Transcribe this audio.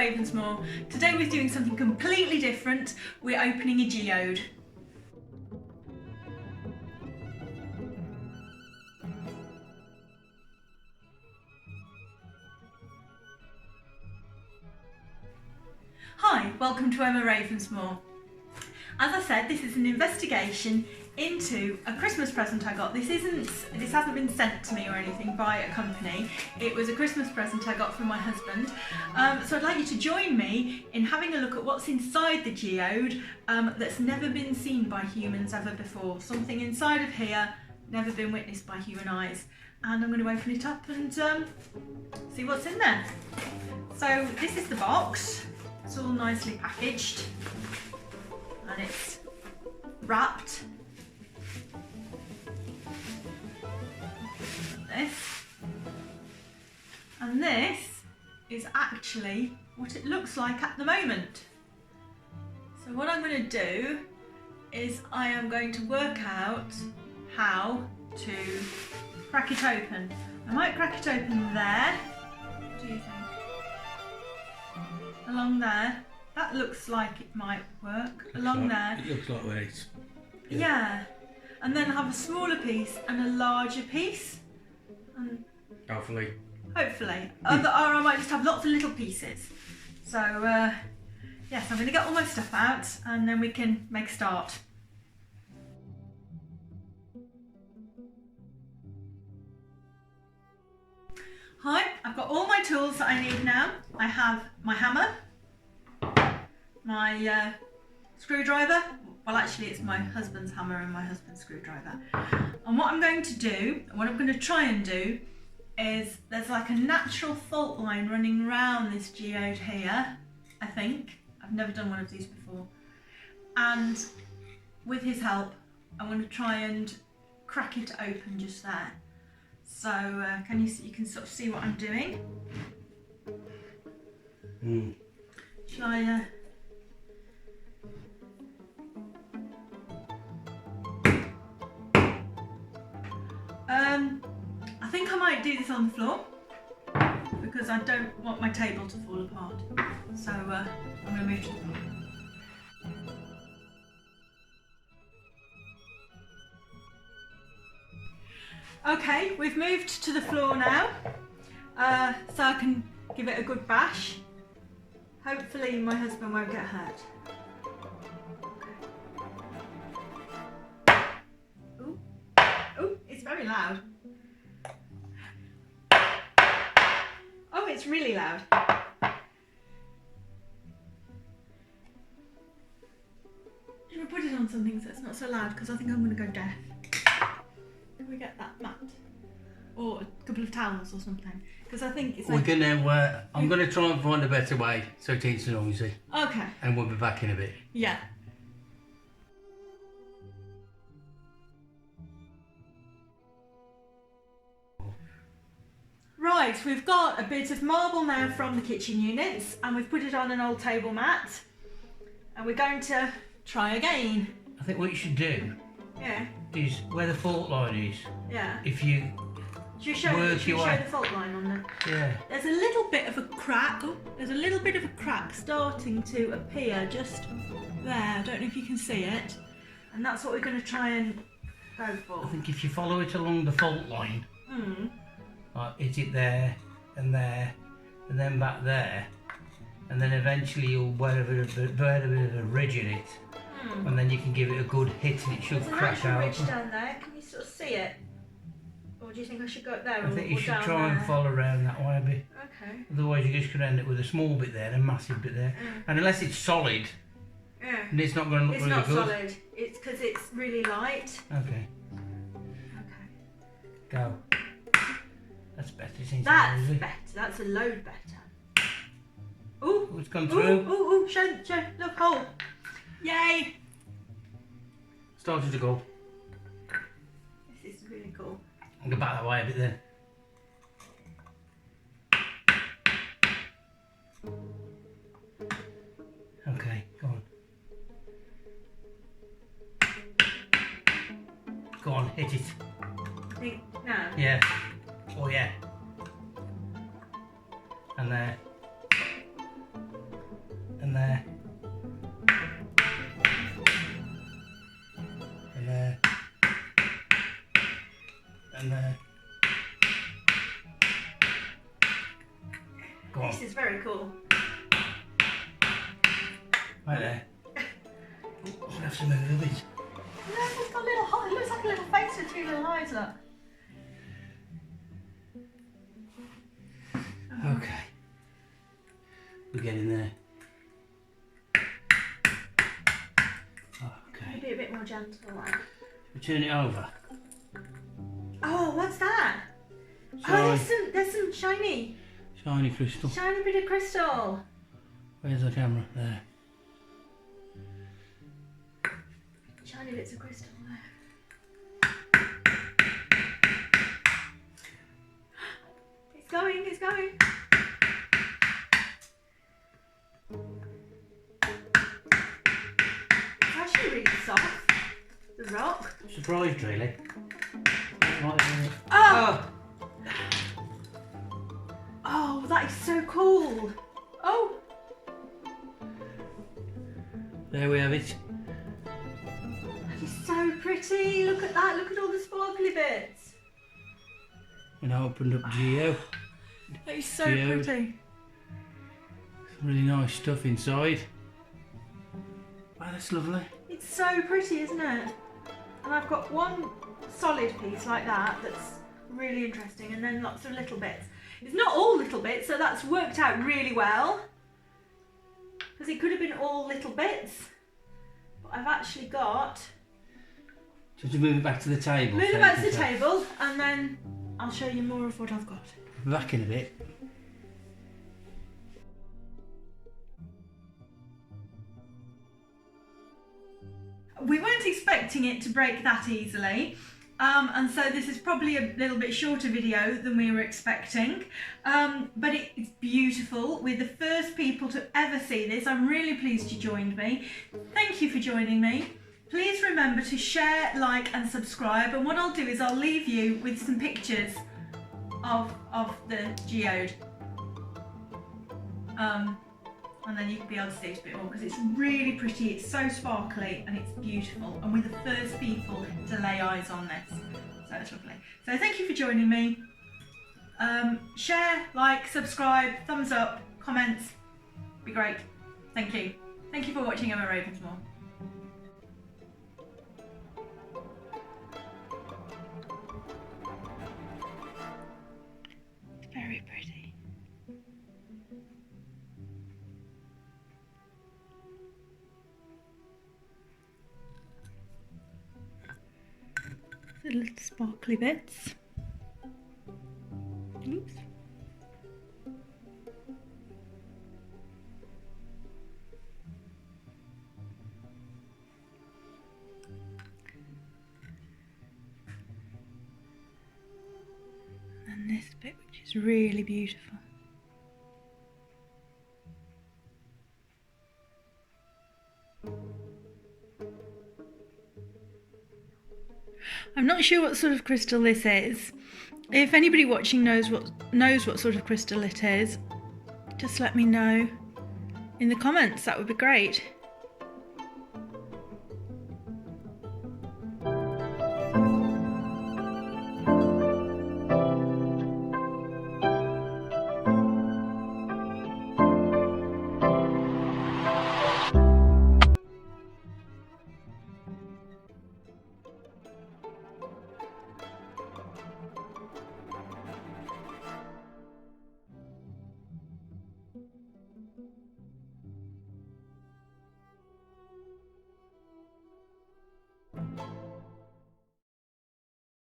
Ravensmoor. Today we're doing something completely different. We're opening a geode. Hi, welcome to Ravensmoor. As I said, this is an investigation into a Christmas present I got. This hasn't been sent to me or anything by a company. It was a Christmas present I got from my husband. So I'd like you to join me in having a look at what's inside the geode that's never been seen by humans ever before. Something inside of here never been witnessed by human eyes. And I'm going to open it up and see what's in there. So this is the box. It's all nicely packaged and it's wrapped. And this is actually what it looks like at the moment. So what I'm going to do is I am going to work out how to crack it open. I might crack it open there. What do you think? Along there. That looks like it might work. Along there. It looks like where it's... Yeah. And then have a smaller piece and a larger piece. And Hopefully. Or I might just have lots of little pieces. So, yes, I'm going to get all my stuff out and then we can make a start. Hi, I've got all my tools that I need now. I have my hammer, my screwdriver. Well, actually it's my husband's hammer and my husband's screwdriver. And what I'm going to do, what I'm going to try and do, is there's like a natural fault line running around this geode here, I think. I've never done one of these before. And with his help, I want to try and crack it open just there. So can you see, you can sort of see what I'm doing? Shall I I think I might do this on the floor because I don't want my table to fall apart. So I'm going to move to the floor. Okay, we've moved to the floor now, so I can give it a good bash. Hopefully my husband won't get hurt. Ooh, ooh, it's very loud. Oh, it's really loud. Should we put it on something so it's not so loud? Because I think I'm going to go deaf. Can we get that mat? Or a couple of towels or something? Because I think it's like... We're going to, I'm going to try and find a better way so it ain't so noisy. Okay. And we'll be back in a bit. Yeah. Right, we've got a bit of marble now from the kitchen units and we've put it on an old table mat and we're going to try again. I think what you should do is where the fault line is. Yeah. If you should we show the fault line on there? Yeah. There's a little bit of a crack. Oh, there's a little bit of a crack starting to appear just there. I don't know if you can see it. And that's what we're going to try and go for. I think if you follow it along the fault line, hit it there, and then back there, and then eventually you'll wear a bit of a ridge in it, and then you can give it a good hit and it should crack out. There's a ridge down there. Can you sort of see it? Or do you think I should go up there? I think you should try and follow around that way a bit. Okay. Otherwise you're just going to end up with a small bit there and a massive bit there. And unless it's solid, and it's not going to look really good. It's not solid. It's because it's really light. Okay. Okay. Go. That's better. That's better. That's a load better. Ooh. It's gone through. Ooh. Show. Look, hole. Yay. Started to go. This is really cool. I'll go back that way a bit then. Okay, go on. Go on, hit it. Think now? Yeah. Oh yeah. And there. Go on. This is very cool. Right there. We'll have to move a bit. No, it's got a little hole. It looks like a little face with two little eyes, look. Okay. We're getting there. Okay. Maybe a bit more gentle, like. We turn it over. Oh, what's that? Shine. Oh, there's some shiny Crystal. bit of crystal. Where's the camera? There. Shiny bits of crystal there. It's going. It's actually really soft. The rock. Surprised, really. Oh! Oh, that is so cool. Oh! There we have it. That is so pretty. Look at that. Look at all the sparkly bits. And I opened up Geode. That is so Geode. pretty. Some really nice stuff inside. Wow, that's lovely. It's so pretty, isn't it? And I've got one solid piece like that that's really interesting, and then lots of little bits. It's not all little bits, so that's worked out really well. Because it could have been all little bits. But I've actually got... Just to move it back to the table. Move it back to the table, and then I'll show you more of what I've got. Back in a bit. We weren't expecting it to break that easily, and so this is probably a little bit shorter video than we were expecting, but it's beautiful. We're the first people to ever see this. I'm really pleased you joined me. Thank you for joining me. Please remember to share, like and subscribe, and what I'll do is I'll leave you with some pictures of the geode. And then you can be able to see it a bit more, because it's really pretty, it's so sparkly and it's beautiful, and we're the first people to lay eyes on this, so it's lovely. So thank you for joining me. Share, like, subscribe, thumbs up, comments, be great. Thank you. Thank you for watching Emma Ravensmoor. It's very pretty. The little sparkly bits. Oops. And this bit, which is really beautiful. I'm not sure what sort of crystal this is. If anybody watching knows what sort of crystal it is, just let me know in the comments. That would be great.